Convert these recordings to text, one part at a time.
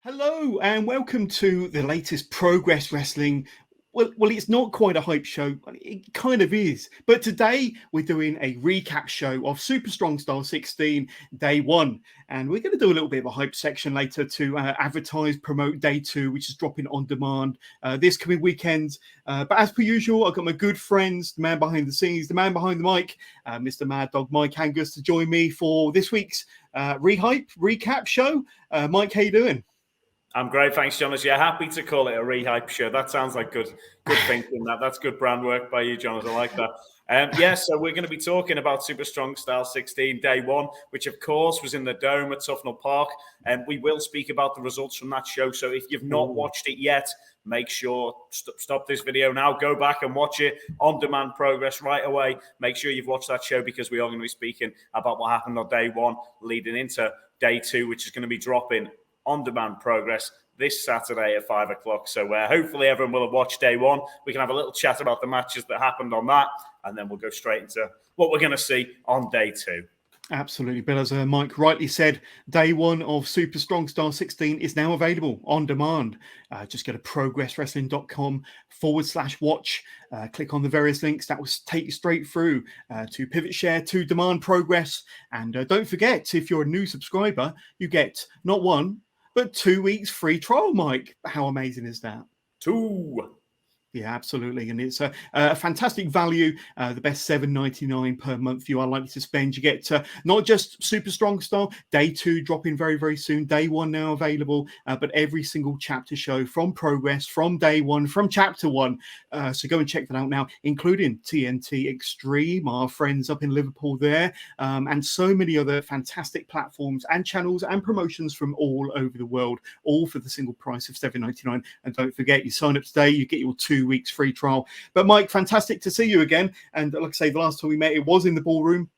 Hello and welcome to the latest Progress Wrestling. Well, it's not quite a hype show. It kind of is. But today we're doing a recap show of Super Strong Style 16 Day 1. And we're going to do a little bit of a hype section later to advertise, promote Day 2, which is dropping on demand this coming weekend. But as per usual, I've got my good friends, the man behind the scenes, the man behind the mic, Mr. Maddog, Mike Angus, to join me for this week's recap show. Mike, how you doing? I'm great, thanks, Jonas. Yeah, happy to call it a rehype show. That sounds like good thinking. That's good brand work by you, Jonas. I like that. So we're going to be talking about Super Strong Style 16 Day 1, which of course was in the Dome at Tufnell Park. And we will speak about the results from that show. So if you've not watched it yet, make sure, stop this video now, go back and watch it on demand progress right away. Make sure you've watched that show because we are going to be speaking about what happened on Day 1 leading into Day 2, which is going to be dropping on-demand progress this Saturday at 5 o'clock. So hopefully everyone will have watched Day 1. We can have a little chat about the matches that happened on that, and then we'll go straight into what we're going to see on Day 2. Absolutely. But as Mike rightly said, Day 1 of Super Strong Style 16 is now available on demand. Just go to progresswrestling.com/watch. Click on the various links. That will take you straight through to Pivot Share, to Demand Progress. And don't forget, if you're a new subscriber, you get not 1, but 2 weeks free trial, Mike. How amazing is that? 2. Yeah, absolutely. And it's a fantastic value, the best $7.99 per month you are likely to spend. You get not just Super Strong Style, Day 2 dropping very, very soon, Day 1 now available, but every single chapter show from Progress, from Day 1, from Chapter 1. So go and check that out now, including TNT Extreme, our friends up in Liverpool there, and so many other fantastic platforms and channels and promotions from all over the world, all for the single price of $7.99. And don't forget, you sign up today, you get your 2 weeks free trial. But Mike, fantastic to see you again. And like I say, the last time we met, it was in the ballroom.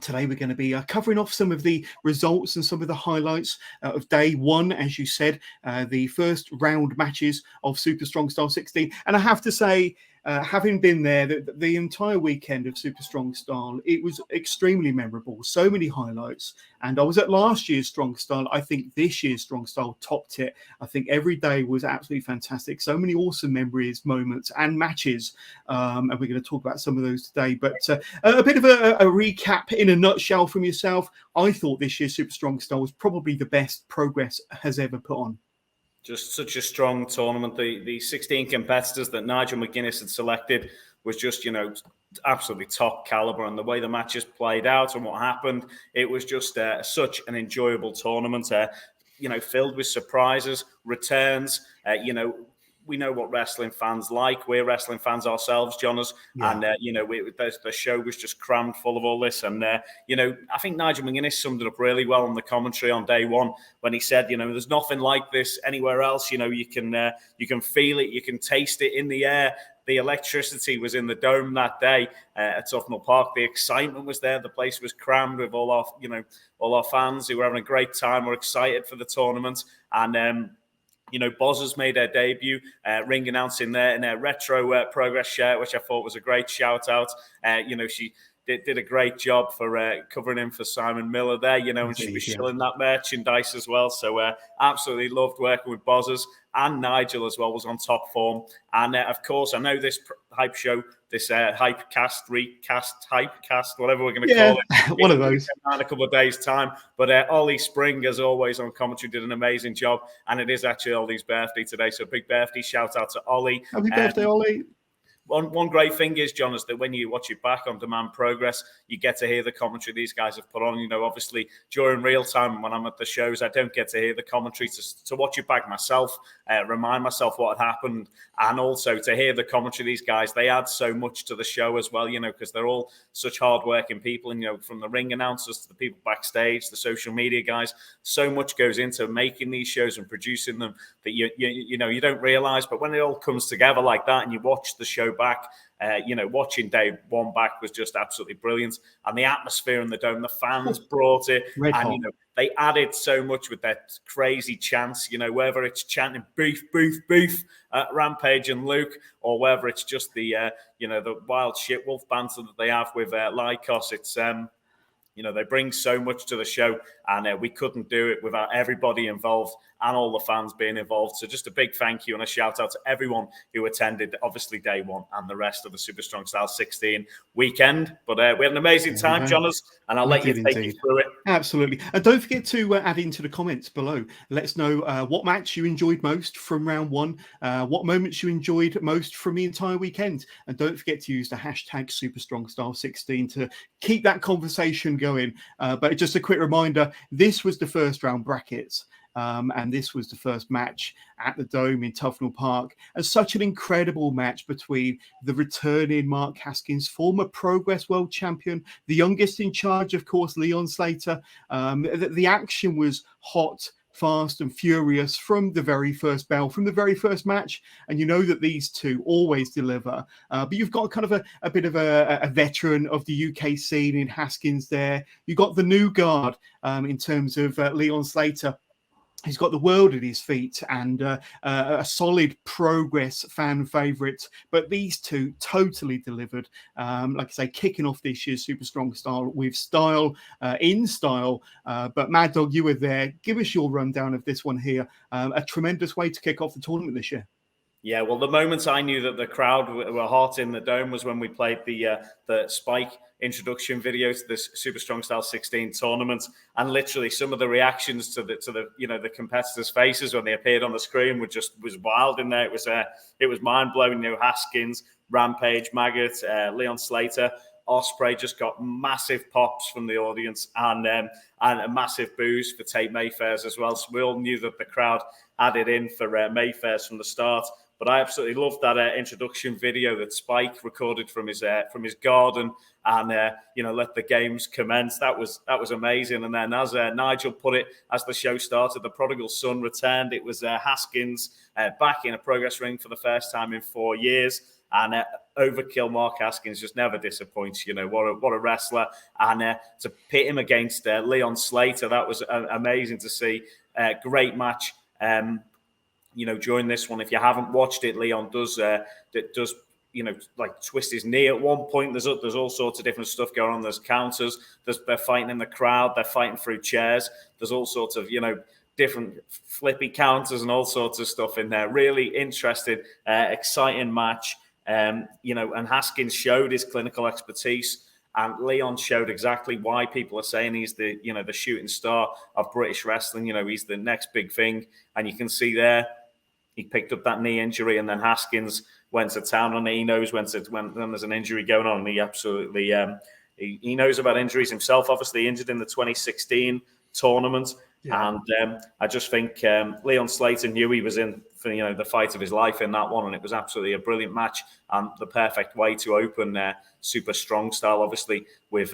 Today we're going to be covering off some of the results and some of the highlights of Day 1, as you said, the first round matches of Super Strong Style 16. And I have to say, having been there the entire weekend of Super Strong Style, it was extremely memorable. So many highlights. And I was at last year's Strong Style. I think this year's Strong Style topped it. I think every day was absolutely fantastic. So many awesome memories, moments, and matches. And we're going to talk about some of those today. But a bit of a recap in a nutshell from yourself. I thought this year's Super Strong Style was probably the best Progress has ever put on. Just such a strong tournament. The 16 competitors that Nigel McGuinness had selected was just, absolutely top caliber. And the way the matches played out and what happened, it was just such an enjoyable tournament, filled with surprises, returns, we know what wrestling fans like. We're wrestling fans ourselves, Jonas. Yeah. And, the show was just crammed full of all this. And, I think Nigel McGuinness summed it up really well on the commentary on Day 1 when he said, there's nothing like this anywhere else. You can feel it. You can taste it in the air. The electricity was in the Dome that day at Tufnell Park. The excitement was there. The place was crammed with all our fans who were having a great time. We're excited for the tournament. And, Boz made her debut, ring announcing there in her retro Progress shirt, which I thought was a great shout out. She did a great job for covering in for Simon Miller there, and she was shilling that merchandise as well. So absolutely loved working with Boz, and Nigel as well was on top form. And of course, I know this hype show, this hypecast, recast, hypecast, whatever we're going to call it. One of those. In a couple of days' time. But Ollie Spring, as always, on commentary, did an amazing job. And it is actually Ollie's birthday today. So big birthday shout out to Ollie. Happy birthday, Ollie. One great thing is, Jonas, that when you watch it back on Demand Progress, you get to hear the commentary these guys have put on. Obviously, during real time when I'm at the shows, I don't get to hear the commentary. To watch it back myself, remind myself what had happened, and also to hear the commentary these guys, they add so much to the show as well, because they're all such hard-working people. And, from the ring announcers to the people backstage, the social media guys, so much goes into making these shows and producing them that you don't realize. But when it all comes together like that and you watch the show back, watching Day 1 back was just absolutely brilliant. And the atmosphere in the Dome, the fans brought it. And, they added so much with that crazy chants, whether it's chanting beef, beef, beef at Rampage and Luke, or whether it's just the wild shit wolf banter that they have with Lycos. It's, they bring so much to the show, and we couldn't do it without everybody involved and all the fans being involved. So just a big thank you and a shout out to everyone who attended, obviously day one and the rest of the Super Strong Style 16 weekend. But we had an amazing time, Jonas, and I'll let you take you through it. Absolutely. And don't forget to add into the comments below. Let us know what match you enjoyed most from round one, what moments you enjoyed most from the entire weekend. And don't forget to use the hashtag Super Strong Style 16 to keep that conversation going. But just a quick reminder, this was the first round brackets. And this was the first match at the Dome in Tufnell Park, and such an incredible match between the returning Mark Haskins, former Progress World Champion, the youngest in charge, of course, Leon Slater. The action was hot, fast and furious from the very first bell, from the very first match. And you know that these two always deliver. But you've got kind of a bit of a veteran of the UK scene in Haskins there. You've got the new guard in terms of Leon Slater. He's got the world at his feet and a solid Progress fan favourite. But these two totally delivered. Like I say, kicking off this year's Super Strong Style with style, in style. But Maddog, you were there. Give us your rundown of this one here. A tremendous way to kick off the tournament this year. Yeah, well, the moments I knew that the crowd were hot in the Dome was when we played the Spike introduction video to this Super Strong Style 16 tournament, and literally some of the reactions to the competitors' faces when they appeared on the screen was wild in there. It was mind blowing. Haskins, Rampage, Maggot, Leon Slater, Osprey just got massive pops from the audience and a massive boos for Tate Mayfair's as well. So we all knew that the crowd had it in for Mayfair's from the start. But I absolutely loved that introduction video that Spike recorded from his garden, and let the games commence. That was amazing. And then, as Nigel put it, as the show started, the prodigal son returned. It was Haskins back in a Progress ring for the first time in 4 years, and Overkill Mark Haskins just never disappoints. What a wrestler, and to pit him against Leon Slater, that was amazing to see. Great match. During this one, if you haven't watched it, Leon does twist his knee at one point. There's all sorts of different stuff going on. There's counters. They're fighting in the crowd. They're fighting through chairs. There's all sorts of different flippy counters and all sorts of stuff in there. Really interesting, exciting match. And Haskins showed his clinical expertise. And Leon showed exactly why people are saying he's the shooting star of British wrestling. He's the next big thing. And you can see there, he picked up that knee injury, and then Haskins went to town on it. He knows when there's an injury going on. And he absolutely he knows about injuries himself. Obviously injured in the 2016 tournament. Yeah. And I just think Leon Slater knew he was in for the fight of his life in that one, and it was absolutely a brilliant match and the perfect way to open Super Strong Style. Obviously with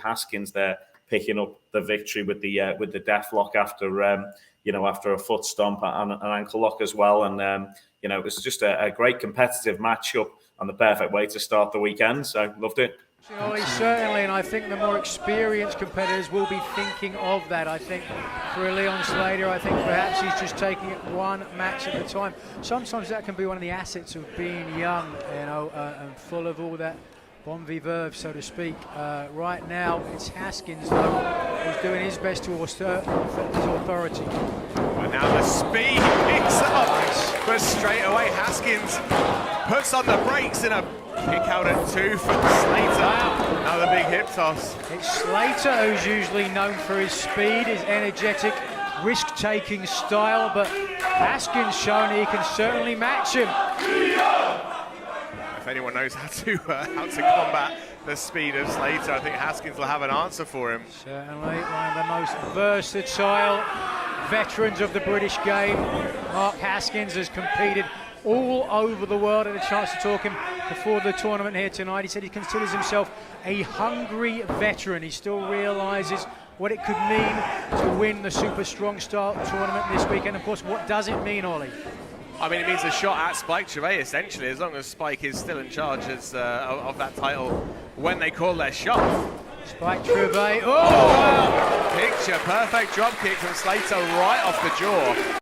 Haskins there picking up the victory with the death lock after after a foot stomp and an ankle lock as well, and it was just a great competitive matchup and the perfect way to start the weekend. So loved it. Certainly, and I think the more experienced competitors will be thinking of that. I think for Leon Slater, I think perhaps he's just taking it one match at a time. Sometimes that can be one of the assets of being young, and full of all that bon vivre, so to speak. Right now, it's Haskins, though, who's doing his best to assert his authority. Well, now the speed picks up, but straight away Haskins puts on the brakes in a kick out at 2 from Slater. Another big hip toss. It's Slater who's usually known for his speed, his energetic, risk-taking style, but Haskins shown he can certainly match him. If anyone knows how to combat the speed of Slater, I think Haskins will have an answer for him. Certainly, one of the most versatile veterans of the British game. Mark Haskins has competed all over the world. I had a chance to talk to him before the tournament here tonight. He said he considers himself a hungry veteran. He still realises what it could mean to win the Super Strong Style tournament this weekend. Of course, what does it mean, Ollie? I mean, it means a shot at Spike Trevay, essentially, as long as Spike is still in charge of that title when they call their shot. Spike Trevay, Picture perfect drop kick from Slater right off the jaw.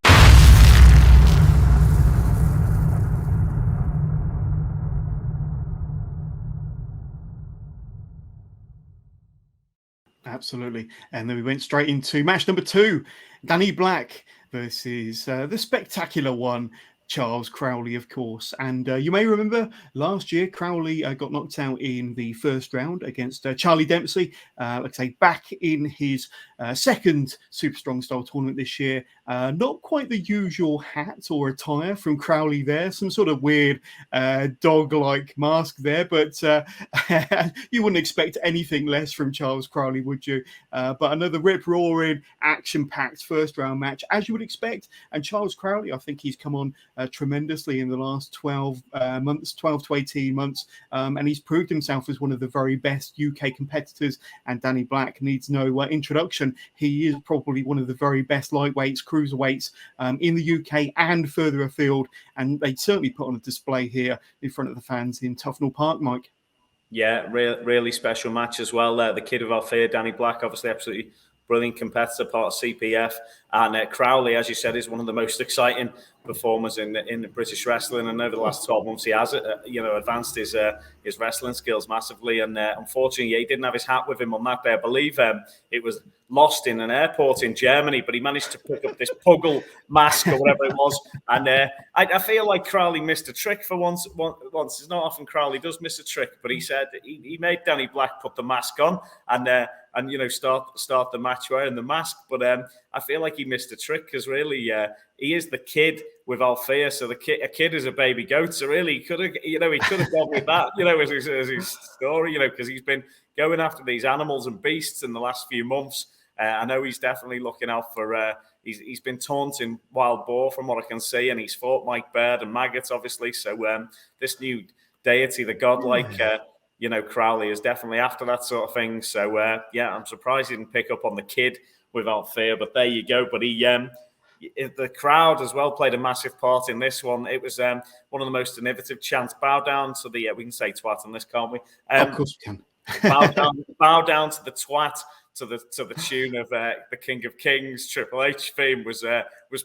Absolutely. And then we went straight into match number 2. Danny Black versus the spectacular one, Charles Crowley, of course. And you may remember last year, Crowley got knocked out in the first round against Charlie Dempsey. Like I say, back in his second Super Strong Style tournament this year. Not quite the usual hat or attire from Crowley there. Some sort of weird dog-like mask there. But you wouldn't expect anything less from Charles Crowley, would you? But another rip-roaring, action-packed first-round match, as you would expect. And Charles Crowley, I think he's come on tremendously in the last 12 to 18 months. And he's proved himself as one of the very best UK competitors. And Danny Black needs no introduction. He is probably one of the very best lightweights, cruiserweights in the UK and further afield. And they certainly put on a display here in front of the fans in Tufnell Park, Mike. Yeah, really special match as well. The kid of Althea, Danny Black, obviously absolutely brilliant competitor, part of CPF. And Crowley, as you said, is one of the most exciting performers in British wrestling. And over the last 12 months, he has advanced his wrestling skills massively. And unfortunately, he didn't have his hat with him on that day. I believe it was lost in an airport in Germany, but he managed to pick up this Puggle mask or whatever it was. And I feel like Crowley missed a trick for once. It's not often Crowley does miss a trick, but he said he made Danny Black put the mask on and start the match wearing the mask. But I feel like he missed a trick because really he is the kid with Althea. So a kid is a baby goat. So really he could have gone with that, as his story, because he's been going after these animals and beasts in the last few months. I know he's definitely looking out for. He's been taunting wild boar from what I can see, and he's fought Mike Baird and maggots, obviously. So this new deity, the godlike. Crowley is definitely after that sort of thing. So, I'm surprised he didn't pick up on the kid with Althea, but there you go. But the crowd as well played a massive part in this one. It was one of the most innovative chants. Bow down to the, we can say twat on this, can't we? Of course we can. bow down to the twat. To the tune of the King of Kings Triple H theme was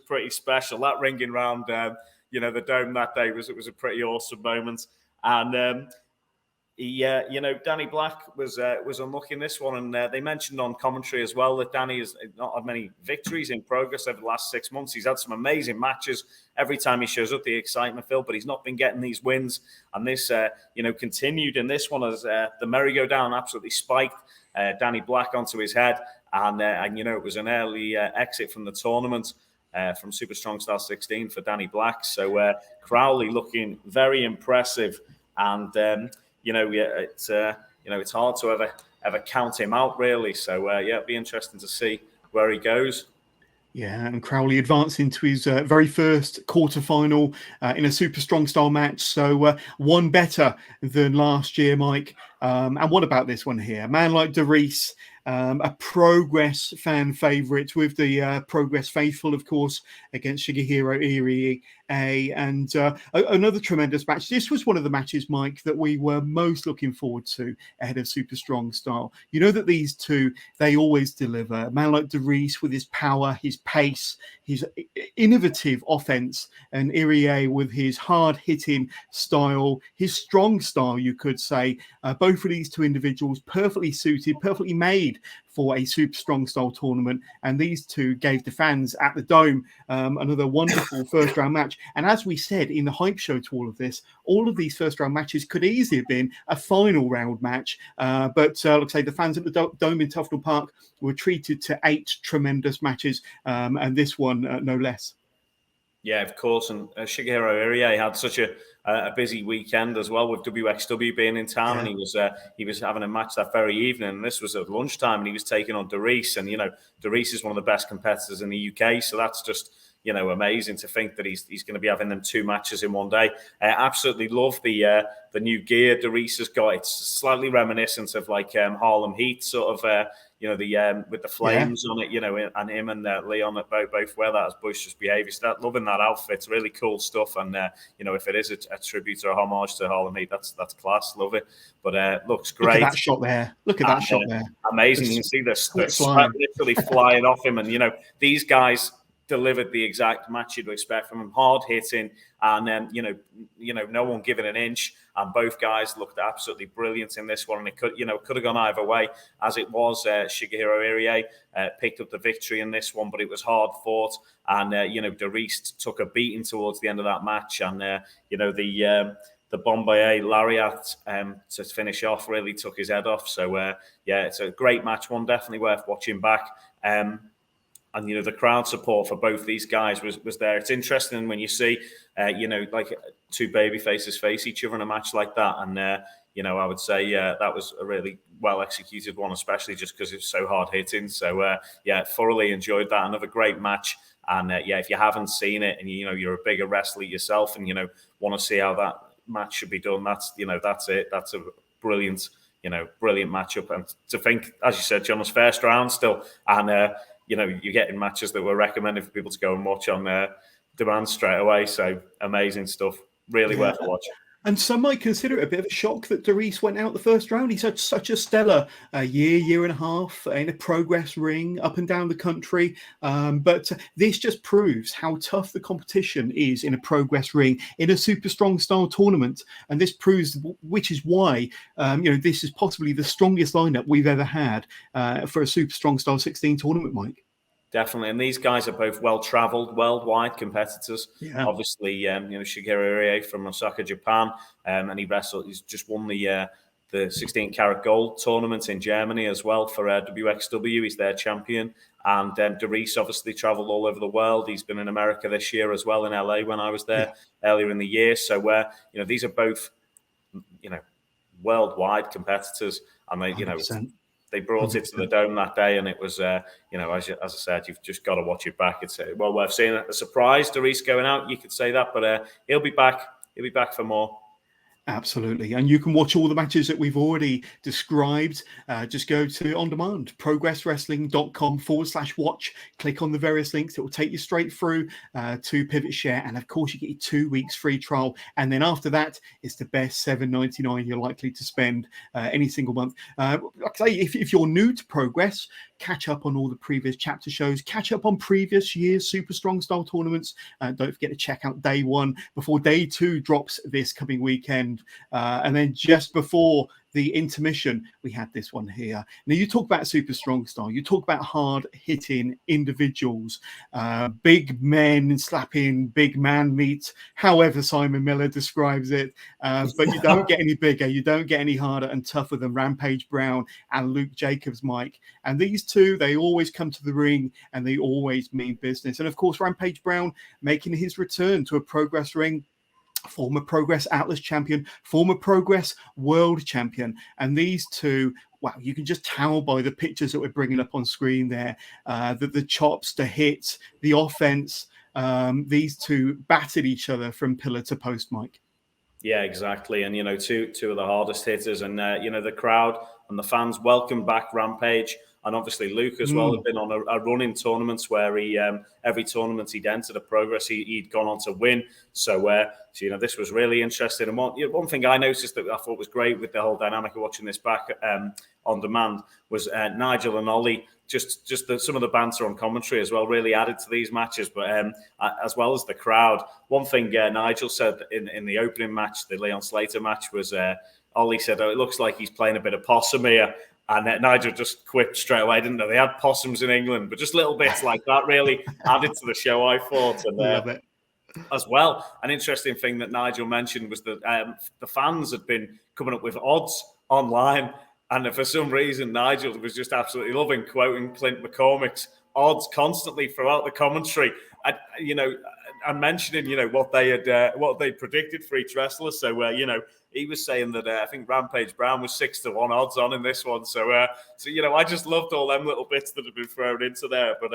pretty special. That ringing round the dome that day was a pretty awesome moment. And Danny Black was unlucky in this one, and they mentioned on commentary as well that Danny has not had many victories in progress over the last 6 months. He's had some amazing matches every time he shows up, the excitement filled, but he's not been getting these wins. And this, continued in this one as the merry-go-down absolutely spiked Danny Black onto his head, and it was an early exit from the tournament. From Super Strong Style 16 for Danny Black. So Crowley looking very impressive, and it's hard to ever count him out really. So it'd be interesting to see where he goes. Yeah, and Crowley advanced into his very first quarterfinal in a Super Strong Style match. So one better than last year, Mike. And what about this one here? A man like DeReese, a Progress fan favourite with the Progress faithful, of course, against Shigehiro Irie. And another tremendous match. This was one of the matches, Mike, that we were most looking forward to ahead of Super Strong Style. You know that these two, they always deliver. A man like DeReese with his power, his pace, his innovative offense, and Irie with his hard-hitting style, his strong style, you could say. Both of these two individuals perfectly suited, perfectly made for a Super Strong Style tournament, and these two gave the fans at the Dome another wonderful first round match. And as we said in the hype show to all of these first round matches could easily have been a final round match, but let's say the fans at the Dome in Tufnell Park were treated to 8 tremendous matches, and this one no less. Yeah, of course. And Shigehiro Irie had such a busy weekend as well, with WXW being in town, and he was having a match that very evening. And this was at lunchtime, and he was taking on DeReese. And DeReese is one of the best competitors in the UK, so that's just amazing to think that he's going to be having them 2 matches in one day. Absolutely love the new gear DeReese has got. It's slightly reminiscent of like Harlem Heat sort of. With the flames on it, and him and Leon both wear that as boisterous behaviour. Loving that outfit. It's really cool stuff. And, if it is a tribute or a homage to Harlem Heat, that's class. Love it. But looks great. Look at that shot there. Look at that shot there. Amazing. You can see the sweat literally flying off him. And, these guys delivered the exact match you'd expect from him. Hard hitting, and no one giving an inch. And both guys looked absolutely brilliant in this one. And it could have gone either way. As it was, Shigehiro Irie picked up the victory in this one, but it was hard fought. And Darius took a beating towards the end of that match, and the Bombaye Lariat to finish off really took his head off. So it's a great match, one definitely worth watching back. And the crowd support for both these guys was there. It's interesting when you see like two baby faces face each other in a match like that. And I would say that was a really well executed one, especially just because it's so hard hitting. So thoroughly enjoyed that. Another great match. And if you haven't seen it and you're a bigger wrestler yourself and want to see how that match should be done, that's it. That's a brilliant matchup. And to think, as you said, John, was first round still, and you're getting matches that were recommended for people to go and watch on demand straight away. So amazing stuff. Really worth watching. And some might consider it a bit of a shock that Darius went out the first round. He's had such a stellar year and a half in a Progress ring up and down the country. But this just proves how tough the competition is in a Progress ring in a super strong style tournament. And this proves, which is why, this is possibly the strongest lineup we've ever had for a super strong style 16 tournament, Mike. Definitely, and these guys are both well-travelled, worldwide competitors. Yeah. Obviously, Shigeru Irie from Osaka, Japan, and he's just won the 16-karat gold tournament in Germany as well for WXW. He's their champion, and Darius obviously travelled all over the world. He's been in America this year as well, in LA when I was there earlier in the year. So, these are both, worldwide competitors, and they, 100%. They brought it to the Dome that day, and it was, as I said, you've just got to watch it back. It's well worth seeing. A surprise, Darius going out, you could say that, but he'll be back. He'll be back for more. Absolutely. And you can watch all the matches that we've already described. Just go to On Demand, progresswrestling.com/watch. Click on the various links. It will take you straight through to Pivot Share. And of course, you get your 2 weeks free trial. And then after that, it's the best $7.99 you're likely to spend any single month. Like I say, if you're new to Progress, catch up on all the previous chapter shows, catch up on previous year's super strong style tournaments. Don't forget to check out day one before day two drops this coming weekend. And then just before the intermission, we had this one here. Now, you talk about super strong style, you talk about hard hitting individuals, big men slapping big man meat, however Simon Miller describes it. But you don't get any bigger, you don't get any harder and tougher than Rampage Brown and Luke Jacobs, Mike. And these two, they always come to the ring and they always mean business. And of course, Rampage Brown making his return to a Progress ring. Former Progress Atlas champion, former Progress world champion. And these two, wow, you can just tell by the pictures that we're bringing up on screen there, that the chops, the hits, the offense, these two battered each other from pillar to post, Mike. Yeah, exactly. And, two of the hardest hitters. And, the crowd and the fans welcome back Rampage. And obviously Luke as well had been on a run in tournaments where he every tournament he'd entered a Progress, he'd gone on to win. So this was really interesting. And one thing I noticed that I thought was great with the whole dynamic of watching this back on demand was Nigel and Ollie. Just some of the banter on commentary as well really added to these matches, but as well as the crowd. One thing Nigel said in the opening match, the Leon Slater match, was Ollie said, "Oh, it looks like he's playing a bit of possum here." And Nigel just quipped straight away, didn't know they had possums in England, but just little bits like that really added to the show, I thought. And love it. As well, an interesting thing that Nigel mentioned was that the fans had been coming up with odds online. And for some reason, Nigel was just absolutely loving quoting Clint McCormick's odds constantly throughout the commentary. And mentioning, what they predicted for each wrestler. So, he was saying that I think Rampage Brown was 6-1 odds on in this one. So, I just loved all them little bits that had been thrown into there. But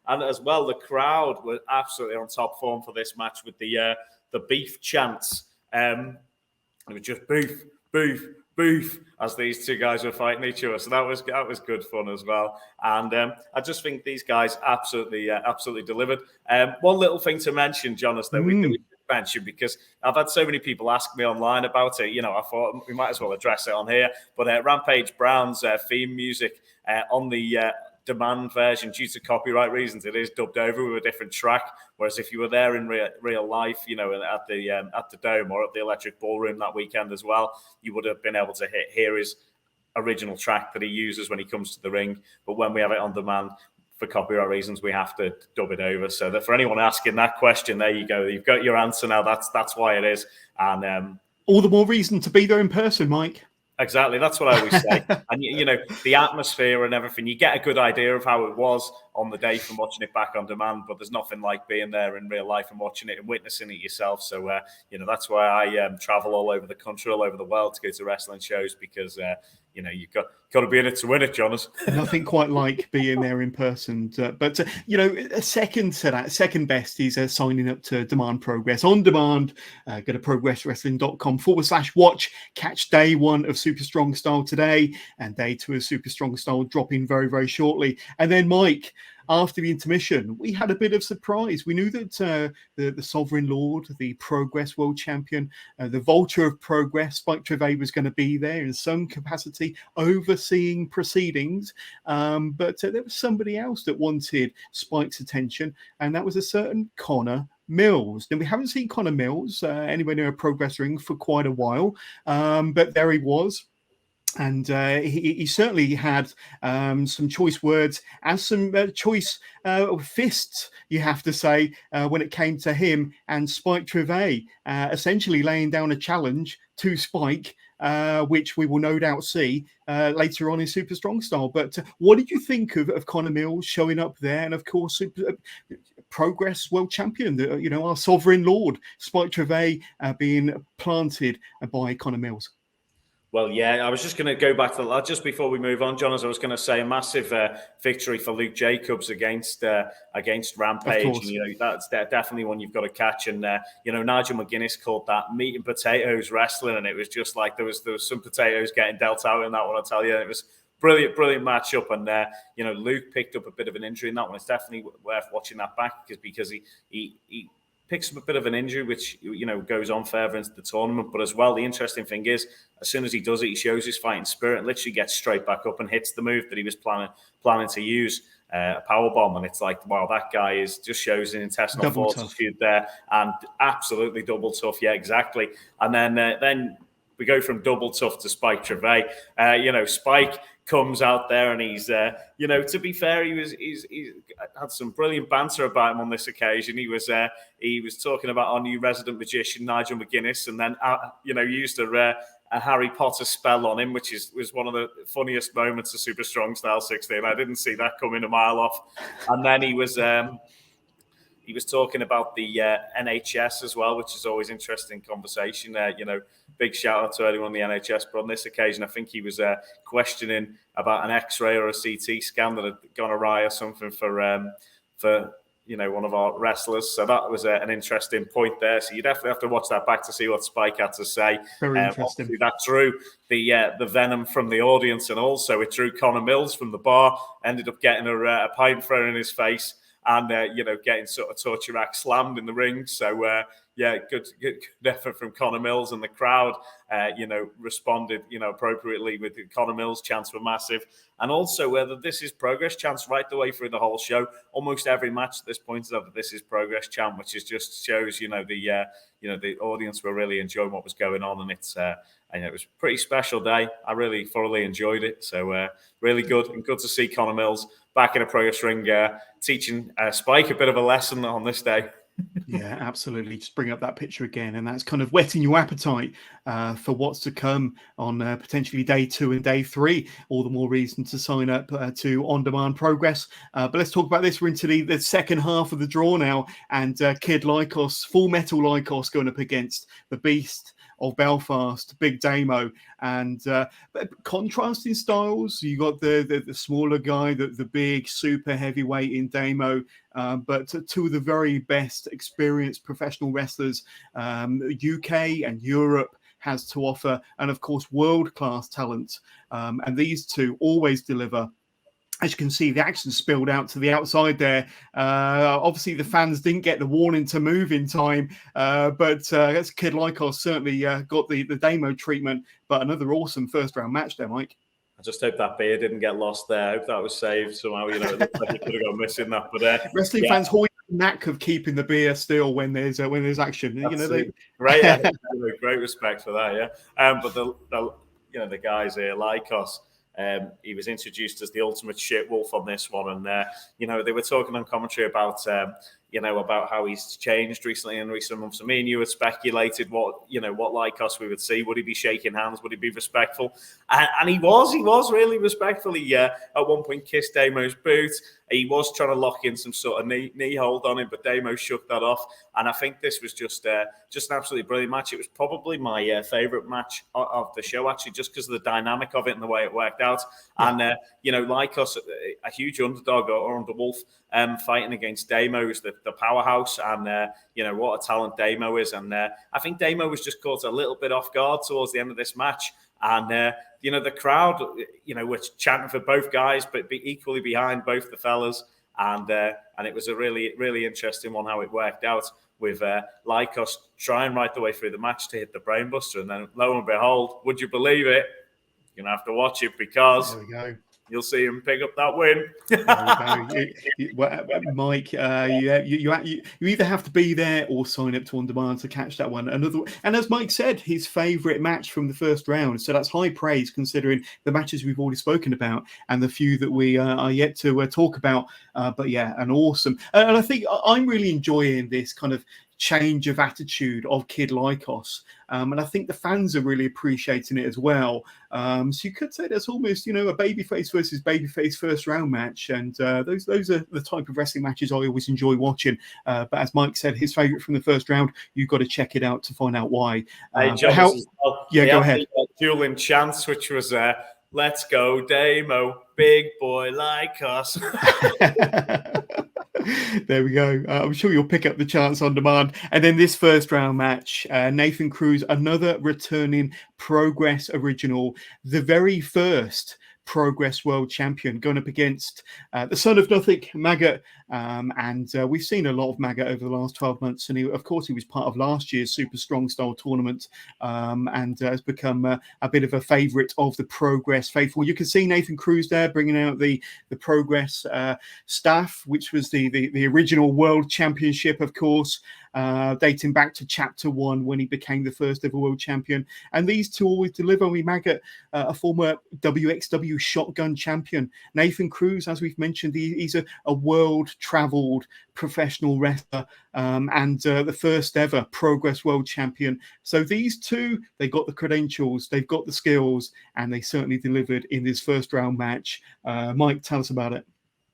and as well, the crowd were absolutely on top form for this match with the beef chants. It was just beef, beef, beef as these two guys were fighting each other. So that was good fun as well. And I just think these guys absolutely delivered. One little thing to mention, Jonathan, we mention, because I've had so many people ask me online about it. I thought we might as well address it on here. But Rampage Brown's theme music on the demand version, due to copyright reasons, it is dubbed over with a different track. Whereas if you were there in real life, you know, at the Dome or at the Electric Ballroom that weekend as well, you would have been able to hear his original track that he uses when he comes to the ring. But when we have it on demand, for copyright reasons, we have to dub it over. So that for anyone asking that question, there you go. You've got your answer now. That's why it is. And all the more reason to be there in person, Mike. Exactly. That's what I always say. And, you know, the atmosphere and everything, you get a good idea of how it was on the day from watching it back on demand, but there's nothing like being there in real life and watching it and witnessing it yourself. So, you know, that's why I travel all over the country, all over the world to go to wrestling shows, because, you know, you've got to be in it to win it, Jonas. Nothing quite like being there in person. But, you know, second to that, second best is signing up to Demand Progress. On demand, go to progresswrestling.com/watch. Catch day one of Super Strong Style today and day two of Super Strong Style dropping very, very shortly. And then, Mike, after the intermission, we had a bit of surprise. We knew that the Sovereign Lord, the Progress World Champion, the Vulture of Progress, Spike Trivet, was going to be there in some capacity overseeing proceedings. But there was somebody else that wanted Spike's attention, and that was a certain Connor Mills. Now, we haven't seen Connor Mills anywhere near a Progress ring for quite a while, but there he was. And he certainly had some choice words and some choice fists, you have to say, when it came to him and Spike Trivet, essentially laying down a challenge to Spike, which we will no doubt see later on in Super Strong Style. But what did you think of Connor Mills showing up there? And of course, Progress World Champion, you know, our Sovereign Lord, Spike Trivet, being planted by Connor Mills. Well, yeah, I was just going to go back to that just before we move on, John. As I was going to say, a massive victory for Luke Jacobs against Rampage. And, you know, that's definitely one you've got to catch. And you know, Nigel McGuinness called that meat and potatoes wrestling, and it was just like there was some potatoes getting dealt out in that one. I tell you, it was brilliant matchup. And you know, Luke picked up a bit of an injury in that one. It's definitely worth watching that back because he picks up a bit of an injury, which, you know, goes on further into the tournament. But as well, the interesting thing is, as soon as he does it, he shows his fighting spirit and literally gets straight back up and hits the move that he was planning to use, a power bomb. And it's like, wow, that guy just shows an intestinal fortitude there, and absolutely double tough. Yeah, exactly. And then we go from double tough to Spike Trivet. You know, Spike comes out there and he's, you know, to be fair, he's had some brilliant banter about him on this occasion. He was talking about our new resident magician, Nigel McGuinness, and then, you know, used a Harry Potter spell on him, which was one of the funniest moments of Super Strong Style 16. I didn't see that coming a mile off. And then he was talking about the NHS as well, which is always interesting conversation. You know, big shout out to anyone in the NHS. But on this occasion, I think he was questioning about an X-ray or a CT scan that had gone awry or something for you know, one of our wrestlers. So that was an interesting point there. So you definitely have to watch that back to see what Spike had to say. Very interesting. That drew the venom from the audience, and also it drew Connor Mills from the bar. Ended up getting a pipe thrown in his face, and you know, getting sort of torture rack slammed in the ring. So yeah, good effort from Connor Mills, and the crowd, you know, responded, you know, appropriately with the Connor Mills chants were massive, and also whether this is progress chants right the way through the whole show. Almost every match at this point is that this is progress chant, which is just shows, you know, the audience were really enjoying what was going on, and it's. And it was a pretty special day. I really thoroughly enjoyed it. So really good, and good to see Connor Mills back in a progress ring, teaching Spike a bit of a lesson on this day. Yeah, absolutely. Just bring up that picture again, and that's kind of whetting your appetite for what's to come on potentially day 2 and day 3. All the more reason to sign up to On Demand Progress. But let's talk about this. We're into the second half of the draw now, and Kid Lycos, Full Metal Lycos, going up against the Beast of Belfast, Big Damo, and contrasting styles. You got the smaller guy, the big super heavyweight in Damo, but two of the very best experienced professional wrestlers UK and Europe has to offer, and of course world-class talent, and these two always deliver. As you can see, the action spilled out to the outside there. Obviously, the fans didn't get the warning to move in time, but that's Kid Lycos certainly got the Damo treatment. But another awesome first-round match there, Mike. just hope that beer didn't get lost there. I hope that was saved somehow. You know, it looked like it could have gone missing that. But wrestling fans always have a knack of keeping the beer still when there's action. That's You know, great respect for that. Yeah, but the guys here, Lycos. He was introduced as the ultimate shit wolf on this one, and they were talking on commentary about about how he's changed recently in recent months. I mean, you had speculated what Lycos we would see. Would he be shaking hands? Would he be respectful? And he was really respectful. He at one point kissed Damo's boot. He was trying to lock in some sort of knee hold on him, but Damo shook that off. And I think this was just an absolutely brilliant match. It was probably my favourite match of the show, actually, just because of the dynamic of it and the way it worked out. And, Lycos, a huge underdog or underwolf, fighting against Damo, who's the powerhouse. And, what a talent Damo is. And I think Damo was just caught a little bit off guard towards the end of this match. And, the crowd, were chanting for both guys, but be equally behind both the fellas. And it was a really, really interesting one how it worked out with Lycos trying right the way through the match to hit the brainbuster. And then lo and behold, would you believe it? You're going to have to watch it because there we go. You'll see him pick up that win. Mike, you either have to be there or sign up to On Demand to catch that one. And as Mike said, his favourite match from the first round. So that's high praise considering the matches we've already spoken about and the few that we are yet to talk about. But yeah, an awesome. And I think I'm really enjoying this kind of change of attitude of Kid Lycos. And I think the fans are really appreciating it as well. So you could say that's almost, a babyface versus babyface first round match. And those are the type of wrestling matches I always enjoy watching. But as Mike said, his favourite from the first round, you've got to check it out to find out why. Go ahead. Dueling chants, which was let's go Damo, big boy Lycos. There we go. I'm sure you'll pick up the chance on demand. And then this first round match, Nathan Cruz, another returning Progress original, the very first Progress World Champion, going up against the son of nothing, Maggot. And we've seen a lot of Maggot over the last 12 months. And he was part of last year's Super Strong Style tournament and has become a bit of a favourite of the Progress faithful. You can see Nathan Cruz there bringing out the Progress staff, which was the original World Championship, of course. Dating back to Chapter 1 when he became the first ever world champion. And these two always deliver. We Maggot, a former WXW shotgun champion. Nathan Cruz, as we've mentioned, he's a world-travelled professional wrestler and the first ever Progress world champion. So these two, they got the credentials, they've got the skills, and they certainly delivered in this first round match. Mike, tell us about it.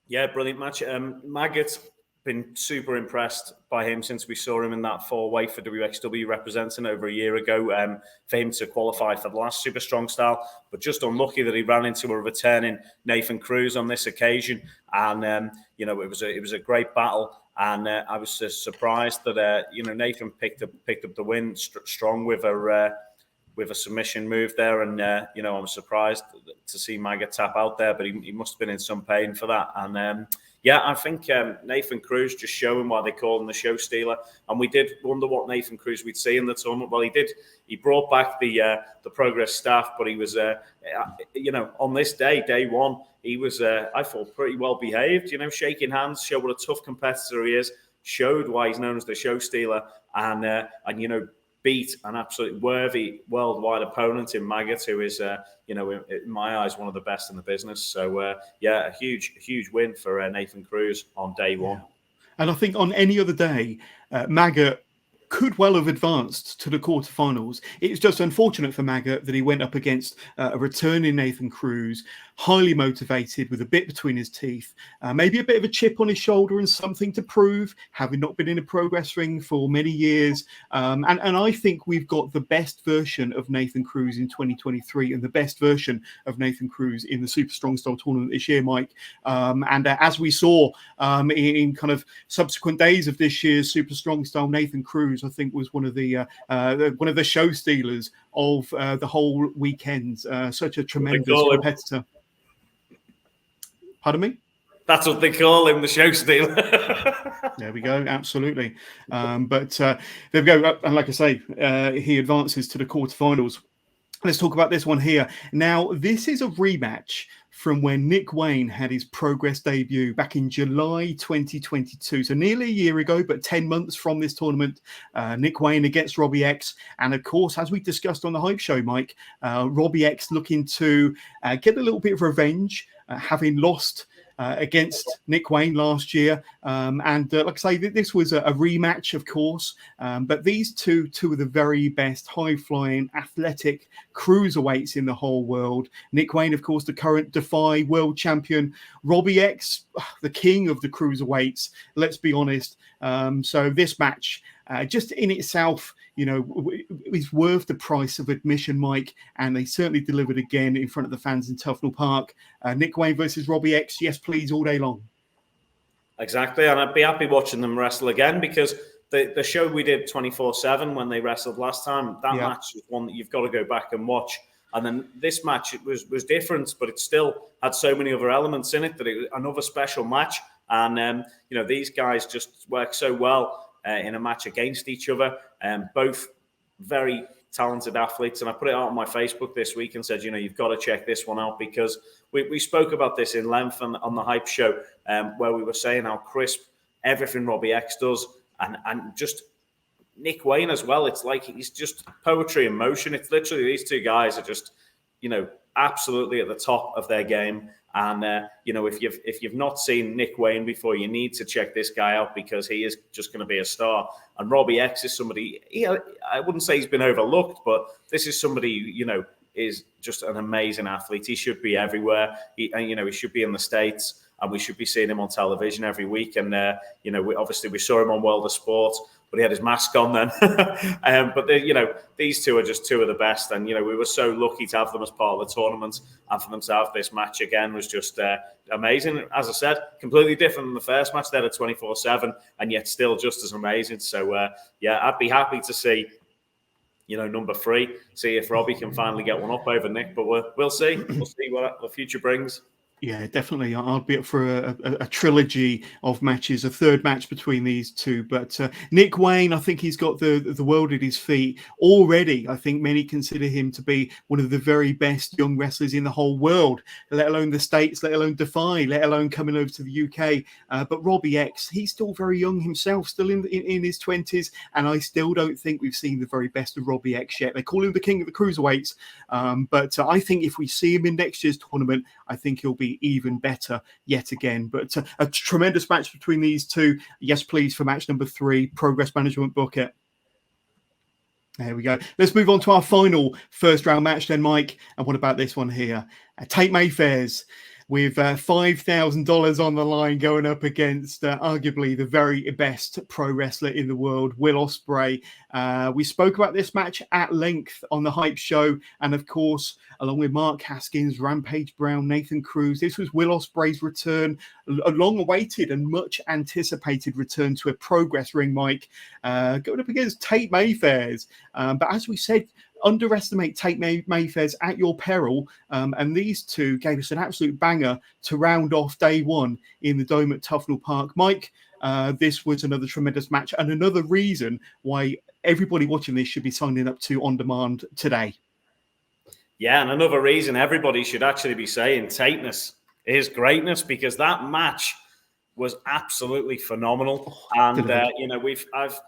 Yeah, brilliant match. Maggot's been super impressed by him since we saw him in that four-way for WXW representing over a year ago for him to qualify for the last Super Strong Style, but just unlucky that he ran into a returning Nathan Cruz on this occasion. And, it was a great battle. And I was surprised that, Nathan picked up the win strong with a submission move there. And, I was surprised to see Maggot tap out there, but he must have been in some pain for that. And, I think Nathan Cruz just showing why they call him the show stealer. And we did wonder what Nathan Cruz we'd see in the tournament. Well, he did. He brought back the Progress staff, but he was, on this day one, he was, I thought, pretty well behaved. Shaking hands, showed what a tough competitor he is. Showed why he's known as the show stealer, and beat an absolutely worthy worldwide opponent in Maggot, who is, in my eyes, one of the best in the business. So, a huge win for Nathan Cruz on day one. And I think on any other day, Maggot could well have advanced to the quarterfinals. It's just unfortunate for Maggot that he went up against a returning Nathan Cruz, highly motivated with a bit between his teeth, maybe a bit of a chip on his shoulder and something to prove, having not been in a Progress ring for many years. And I think we've got the best version of Nathan Cruz in 2023 and the best version of Nathan Cruz in the Super Strong Style tournament this year, Mike. And as we saw in kind of subsequent days of this year's Super Strong Style, Nathan Cruz, I think, was one of the show stealers of the whole weekend. Such a tremendous competitor. Pardon me? That's what they call him, the show stealer. There we go, absolutely. But there we go. And like I say, he advances to the quarterfinals. Let's talk about this one here. Now, this is a rematch from when Nick Wayne had his Progress debut back in July 2022. So nearly a year ago, but 10 months from this tournament, Nick Wayne against Robbie X. And of course, as we discussed on the Hype Show, Mike, Robbie X looking to get a little bit of revenge, having lost against Nick Wayne last year. And like I say, this was a rematch, of course. But these two of the very best high-flying, athletic cruiserweights in the whole world. Nick Wayne, of course, the current Defy world champion. Robbie X, the king of the cruiserweights, let's be honest. So this match, just in itself, is worth the price of admission, Mike, and they certainly delivered again in front of the fans in Tufnell Park. Nick Wayne versus Robbie X, yes, please, all day long. Exactly, and I'd be happy watching them wrestle again, because the show we did 24/7 when they wrestled last time, that match is one that you've got to go back and watch. And then this match, it was different, but it still had so many other elements in it that it was another special match. And these guys just work so well in a match against each other. Both very talented athletes. And I put it out on my Facebook this week and said, you've got to check this one out, because we spoke about this in length on the Hype Show, where we were saying how crisp everything Robbie X does, and just Nick Wayne as well. It's like he's just poetry in motion. It's literally, these two guys are just, absolutely at the top of their game. And if you've not seen Nick Wayne before, you need to check this guy out, because he is just going to be a star. And Robbie X is somebody, I wouldn't say he's been overlooked, but this is somebody is just an amazing athlete. He should be everywhere. He should be in the States, and we should be seeing him on television every week. And we saw him on World of Sport, but he had his mask on then. But these two are just two of the best, and we were so lucky to have them as part of the tournament, and for them to have this match again was just amazing. As I said, completely different than the first match. They had a 24/7, and yet still just as amazing. So I'd be happy to see number 3, see if Robbie can finally get one up over Nick. But we'll see. We'll see what the future brings. Yeah, definitely. I'll be up for a trilogy of matches, a third match between these two. But Nick Wayne, I think he's got the world at his feet already. I think many consider him to be one of the very best young wrestlers in the whole world, let alone the States, let alone Defy, let alone coming over to the UK. But Robbie X, he's still very young himself, still in his 20s. And I still don't think we've seen the very best of Robbie X yet. They call him the king of the cruiserweights. But I think if we see him in next year's tournament, I think he'll be even better yet again. But a tremendous match between these two. Yes, please, for match number 3, Progress Management book it. There we go. Let's move on to our final first round match then, Mike. And what about this one here? Tate Mayfair's with $5,000 on the line, going up against arguably the very best pro wrestler in the world, Will Ospreay. We spoke about this match at length on the Hype Show. And of course, along with Mark Haskins, Rampage Brown, Nathan Cruz, this was Will Ospreay's return, a long-awaited and much anticipated return to a Progress ring, Mike, going up against Tate Mayfair's. But as we said, underestimate Tate Mayfair's at your peril, and these two gave us an absolute banger to round off day 1 in the Dome at Tufnell Park. Mike, this was another tremendous match, and another reason why everybody watching this should be signing up to On Demand today. Yeah, and another reason everybody should actually be saying Tateness is greatness, because that match was absolutely phenomenal. And I've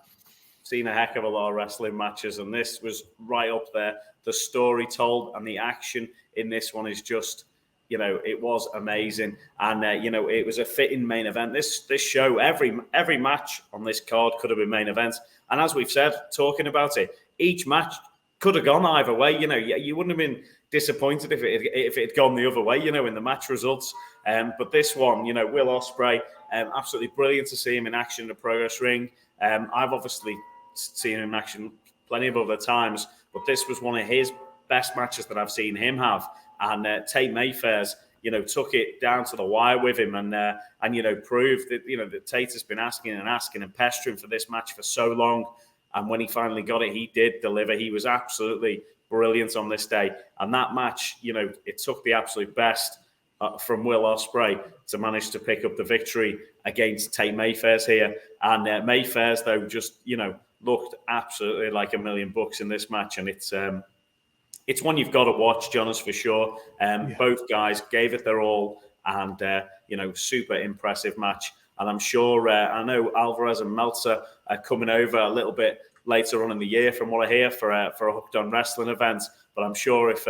seen a heck of a lot of wrestling matches, and this was right up there. The story told and the action in this one is just, it was amazing. And it was a fitting main event. This show, every match on this card could have been main events. And as we've said, talking about it, each match could have gone either way. You wouldn't have been disappointed if it had gone the other way, in the match results. But this one, Will Ospreay, absolutely brilliant to see him in action in the Progress ring. I've obviously seen him in action plenty of other times, but this was one of his best matches that I've seen him have. And Tate Mayfair's, took it down to the wire with him, and proved that that Tate has been asking and pestering for this match for so long. And when he finally got it, he did deliver. He was absolutely brilliant on this day. And that match, it took the absolute best from Will Ospreay to manage to pick up the victory against Tate Mayfair's here. And Mayfair's, though, just, looked absolutely like $1 million in this match. And it's it's one you've got to watch, Jonas, for sure. Both guys gave it their all, and super impressive match. And I'm sure, I know Alvarez and Meltzer are coming over a little bit later on in the year, from what I hear, for a Hooked on Wrestling event. But I'm sure if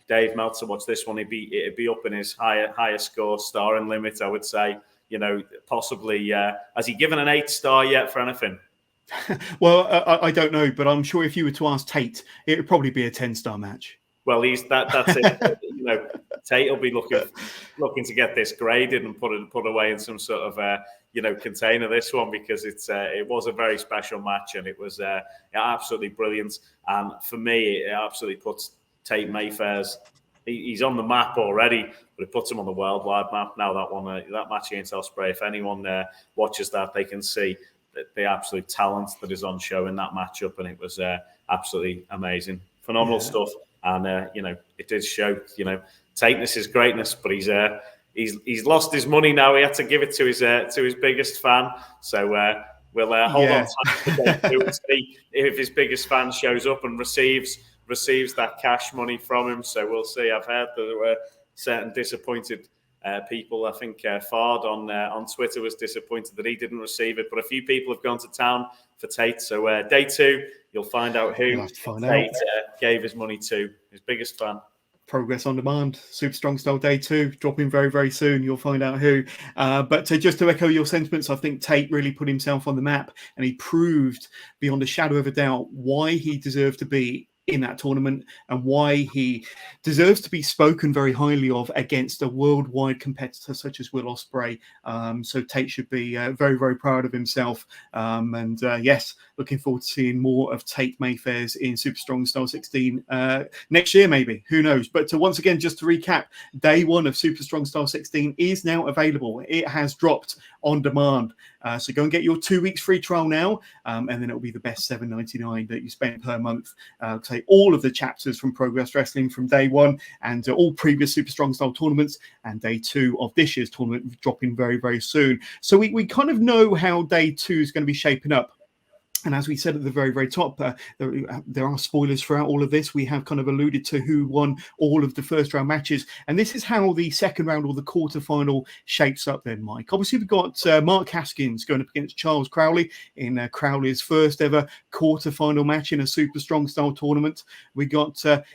Dave Meltzer watched this one, it'd be up in his higher score starring limit, I would say. Possibly. Has he given an 8-star yet for anything? Well, I don't know, but I'm sure if you were to ask Tate, it would probably be a 10-star match. Well, that's it. Tate will be looking to get this graded and put away in some sort of container, this one, because it was a very special match, and it was absolutely brilliant. And for me, it absolutely puts Tate Mayfair's. He's on the map already, but it puts him on the worldwide map now. That match against Ospreay. If anyone watches that, they can see the absolute talent that is on show in that matchup, and it was absolutely amazing, phenomenal stuff. And it did show, Tateness is greatness, but he's lost his money now. He had to give it to his biggest fan. So we'll hold on to see if his biggest fan shows up and receives that cash money from him. So we'll see. I've heard that there were certain disappointed people. I think Fard on Twitter was disappointed that he didn't receive it, but a few people have gone to town for Tate. So day 2, you'll find out who Tate gave his money to, his biggest fan. Progress on Demand, Super Strong Style Day 2, dropping very, very soon. You'll find out who. But just to echo your sentiments, I think Tate really put himself on the map, and he proved beyond a shadow of a doubt why he deserved to be in that tournament and why he deserves to be spoken very highly of against a worldwide competitor such as Will Ospreay. So Tate should be very, very proud of himself. And yes, looking forward to seeing more of Tate Mayfair's in Super Strong Style 16 next year, maybe. Who knows? But once again, just to recap, day 1 of Super Strong Style 16 is now available. It has dropped on demand. So go and get your 2 weeks free trial now, and then it'll be the best $7.99 that you spend per month. Say all of the chapters from Progress Wrestling from day 1 and all previous Super Strong Style tournaments, and day 2 of this year's tournament dropping very, very soon. So we kind of know how day 2 is going to be shaping up. And as we said at the very, very top, there are spoilers throughout all of this. We have kind of alluded to who won all of the first round matches. And this is how the second round or the quarterfinal shapes up then, Mike. Obviously, we've got Mark Haskins going up against Charles Crowley in Crowley's first ever quarterfinal match in a Super Strong Style tournament. We got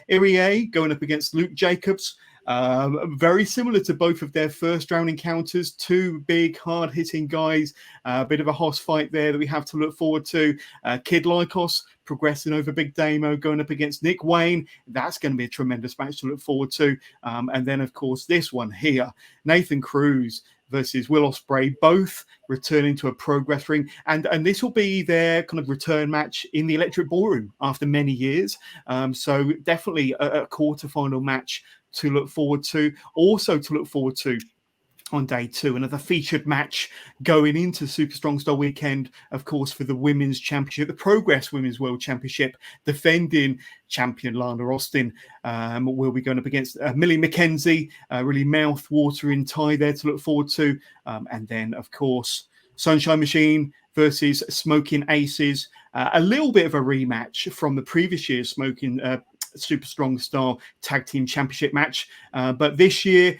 Irie going up against Luke Jacobs. Very similar to both of their first round encounters. 2 big, hard-hitting guys. A bit of a hoss fight there that we have to look forward to. Kid Lykos progressing over Big Damo, going up against Nick Wayne. That's going to be a tremendous match to look forward to. And then, of course, this one here, Nathan Cruz versus Will Ospreay, both returning to a Progress ring. And this will be their kind of return match in the Electric Ballroom after many years. So definitely a quarterfinal match to look forward to. Also to look forward to on day 2, another featured match going into Super Strong Style weekend, of course, for the Women's Championship, the Progress Women's World Championship. Defending champion Lana Austin will be going up against Millie McKenzie. Really mouth-watering tie there to look forward to. And then, of course, Sunshine Machine versus Smoking Aces. A little bit of a rematch from the previous year's Super Strong Style Tag Team Championship match. But this year,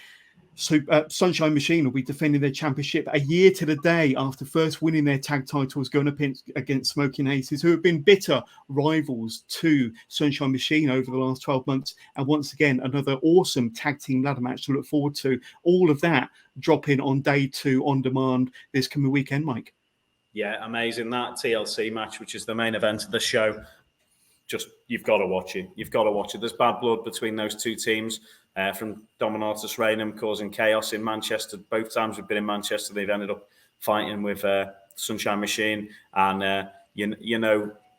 Sunshine Machine will be defending their championship a year to the day after first winning their tag titles, going up against Smoking Aces, who have been bitter rivals to Sunshine Machine over the last 12 months. And once again, another awesome tag team ladder match to look forward to. All of that dropping on day 2 on demand this coming weekend, Mike. Yeah, amazing. That TLC match, which is the main event of the show, just you've got to watch it. You've got to watch it. There's bad blood between those 2 teams. From Dominatus Reynham causing chaos in Manchester. Both times we've been in Manchester, they've ended up fighting with Sunshine Machine. And,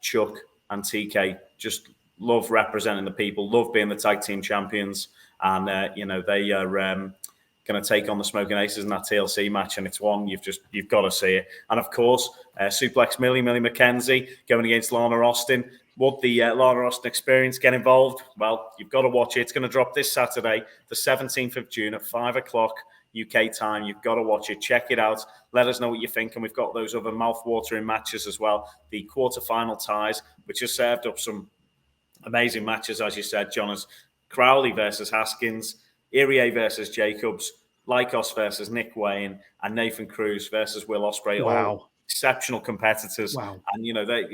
Chuck and TK just love representing the people, love being the tag team champions. And, they are going to take on the Smoking Aces in that TLC match. And it's one you've got to see it. And, of course, Suplex Millie McKenzie going against Lana Austin. Would the Lana Austin experience get involved? Well, you've got to watch it. It's going to drop this Saturday, the 17th of June at 5 o'clock UK time. You've got to watch it. Check it out. Let us know what you think. And we've got those other mouth-watering matches as well. The quarterfinal ties, which has served up some Amazing matches, as you said, John, as Crowley versus Haskins, Irie versus Jacobs, Lycos versus Nick Wayne, and Nathan Cruz versus Will Ospreay. Wow. All exceptional competitors. Wow. And, they,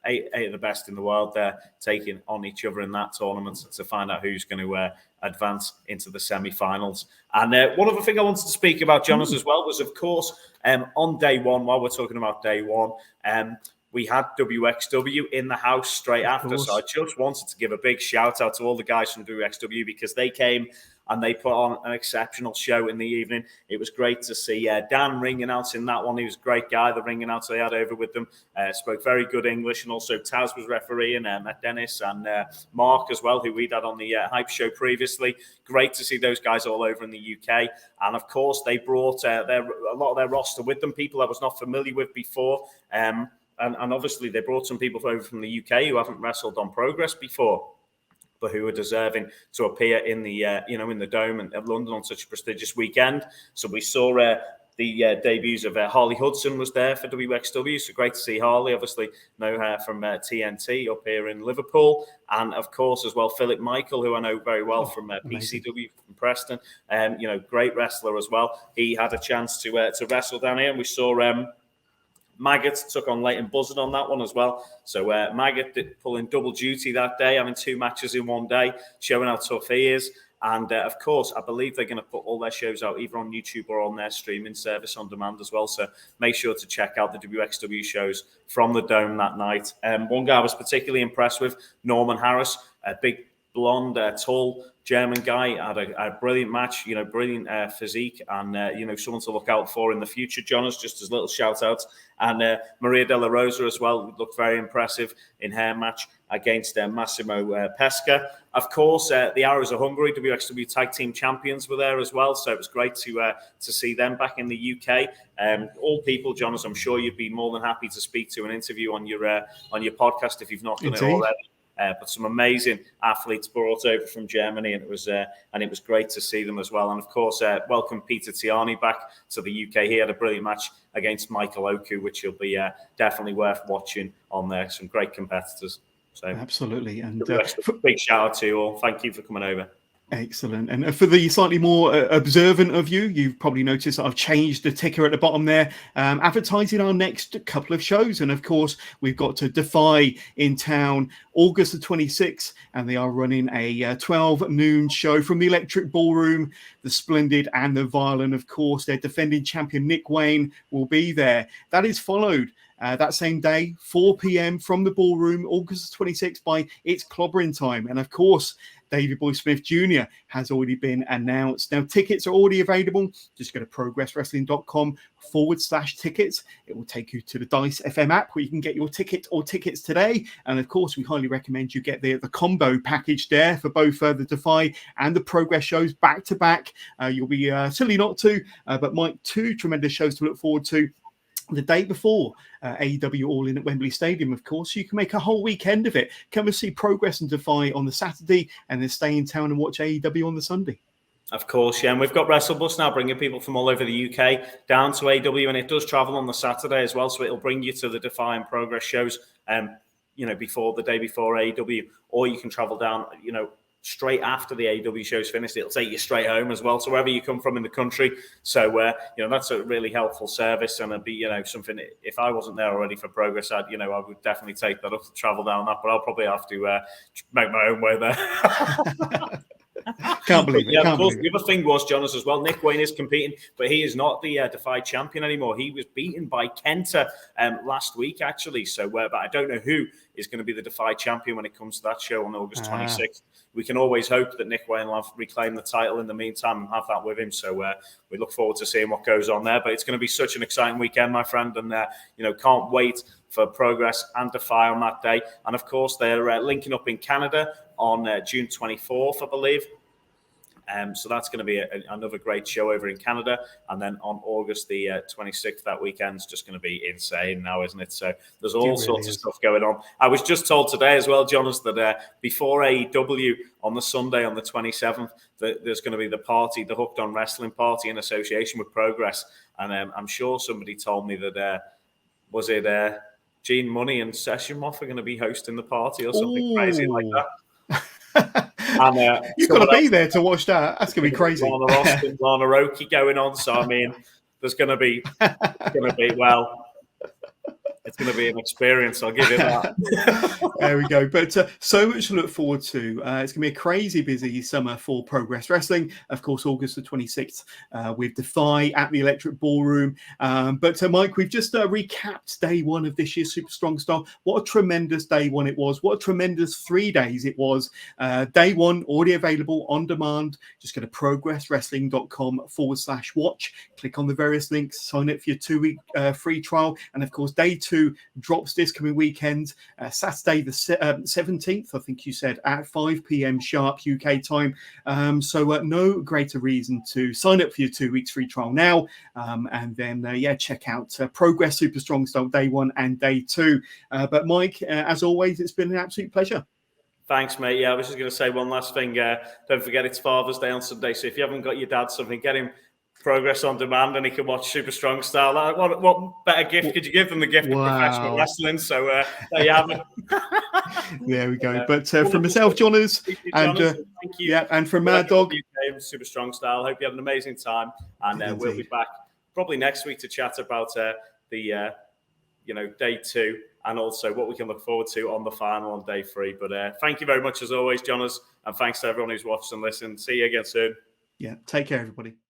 eight of the best in the world there taking on each other in that tournament to find out who's going to advance into the semi-finals. And one other thing I wanted to speak about, Jonas, as well, was, of course, on day one, while we're talking about day one, we had WXW in the house straight after. So I just wanted to give a big shout out to all the guys from WXW, because they came and they put on an exceptional show in the evening. It was great to see Dan ring announcing that one. He was a great guy, the ring announcer they had over with them. Spoke very good English. And also Taz was refereeing, Matt Dennis and Mark as well, who we'd had on the Hype Show previously. Great to see those guys all over in the UK. And of course, they brought a lot of their roster with them, people I was not familiar with before. And obviously, they brought some people over from the UK who haven't wrestled on Progress before, but who are deserving to appear in the in the Dome in London on such a prestigious weekend. So we saw the debuts of Harley Hudson was there for WXW. So great to see Harley. Obviously, know her from TNT up here in Liverpool, and of course as well Philip Michael, who I know very well from PCW from Preston. Great wrestler as well. He had a chance to wrestle down here, and we saw. Maggot took on Leighton Buzzard on that one as well. So Maggot did pull in double duty that day, having 2 matches in one day, showing how tough he is. And of course, I believe they're going to put all their shows out either on YouTube or on their streaming service on demand as well. So make sure to check out the WXW shows from the Dome that night. One guy I was particularly impressed with, Norman Harris, a big blonde, tall German guy, had a brilliant match, brilliant physique, and someone to look out for in the future. Jonas, just as little shout outs, and Maria De La Rosa as well looked very impressive in her match against Massimo Pesca. Of course, the Arrows of Hungary, WXW Tag Team Champions, were there as well, so it was great to see them back in the UK. All people, Jonas, I'm sure you'd be more than happy to speak to an interview on your podcast if you've not done it already. But some amazing athletes brought over from Germany, and it was great to see them as well. And of course, welcome Peter Tiani back to the UK. He had a brilliant match against Michael Oku, which will be definitely worth watching on there. Some great competitors. So absolutely, and big shout out to you all. Thank you for coming over. Excellent. And for the slightly more observant of you, you've probably noticed that I've changed the ticker at the bottom there, advertising our next couple of shows. And of course, we've got to Defy in town August the 26th, and they are running a 12 noon show from the Electric Ballroom, the Splendid and the Violent. Of course, their defending champion Nick Wayne will be there. That is followed that same day, 4 p.m. from the Ballroom, August 26th, by It's Clobbering Time. And of course, David Boy Smith Jr. has already been announced. Now, tickets are already available. Just go to progresswrestling.com/tickets. It will take you to the Dice FM app where you can get your ticket or tickets today. And of course, we highly recommend you get the combo package there for both the Defy and the Progress shows back to back. You'll be silly not to, but Mike, 2 tremendous shows to look forward to. The day before AEW All In at Wembley Stadium, of course, you can make a whole weekend of it. Come and see Progress and Defy on the Saturday, and then stay in town and watch AEW on the Sunday. Of course, yeah, and we've got WrestleBus now bringing people from all over the UK down to AEW, and it does travel on the Saturday as well, so it'll bring you to the Defy and Progress shows, before the day before AEW, or you can travel down, straight after the AEW show's finished. It'll take you straight home as well, so wherever you come from in the country. So that's a really helpful service, and it'd be something. If I wasn't there already for Progress, I would definitely take that up to travel down that, but I'll probably have to make my own way there. Can't believe it. Yeah, of course. The other thing was, Jonas, as well, Nick Wayne is competing, but he is not the Defy champion anymore. He was beaten by Kenta last week, actually. So, but I don't know who is going to be the Defy champion when it comes to that show on August 26th. We can always hope that Nick Wayne will have reclaimed the title in the meantime and have that with him. So we look forward to seeing what goes on there. But it's going to be such an exciting weekend, my friend, and can't wait for Progress and Defy on that day. And of course, they're linking up in Canada on June 24th, I believe. So that's going to be another great show over in Canada. And then on August the 26th, that weekend's just going to be insane now, isn't it? So there's all sorts of stuff going on. I was just told today as well, Jonas, that before AEW on the Sunday on the 27th, there's going to be the party, the Hooked on Wrestling party in association with Progress. And I'm sure somebody told me that, Gene Money and Sessionmoff are going to be hosting the party or something crazy like that. And you've got to be there to watch that. That's going to be crazy. Lana Ross and Lana Roki going on. So I mean, there's going to be well. It's going to be an experience, I'll give you that. There we go. But so much to look forward to. It's going to be a crazy busy summer for Progress Wrestling. Of course, August the 26th with Defy at the Electric Ballroom. But Mike, we've just recapped day one of this year's Super Strong Style. What a tremendous day one it was. What a tremendous 3 days it was. Day one, already available on demand. Just go to progresswrestling.com/watch. Click on the various links, sign up for your 2-week free trial. And of course, day 2 drops this coming weekend, Saturday the 17th, I think you said, at 5 p.m. sharp UK time. So no greater reason to sign up for your 2 weeks free trial now, and then check out Progress Super Strong Style day 1 and day 2. But Mike, as always, it's been an absolute pleasure. Thanks, mate. Yeah, I was just going to say one last thing. Don't forget it's Father's Day on Sunday, so if you haven't got your dad something, get him Progress on demand, and he can watch Super Strong Style. What better gift could you give than the gift of professional wrestling? So there you have it. There we go. But from myself, Johners, and thank you. Yeah, and from Maddog, Super Strong Style. Hope you have an amazing time, and we'll be back probably next week to chat about the day 2, and also what we can look forward to on the final on day 3. But thank you very much as always, Johners, and thanks to everyone who's watched and listened. See you again soon. Yeah, take care, everybody.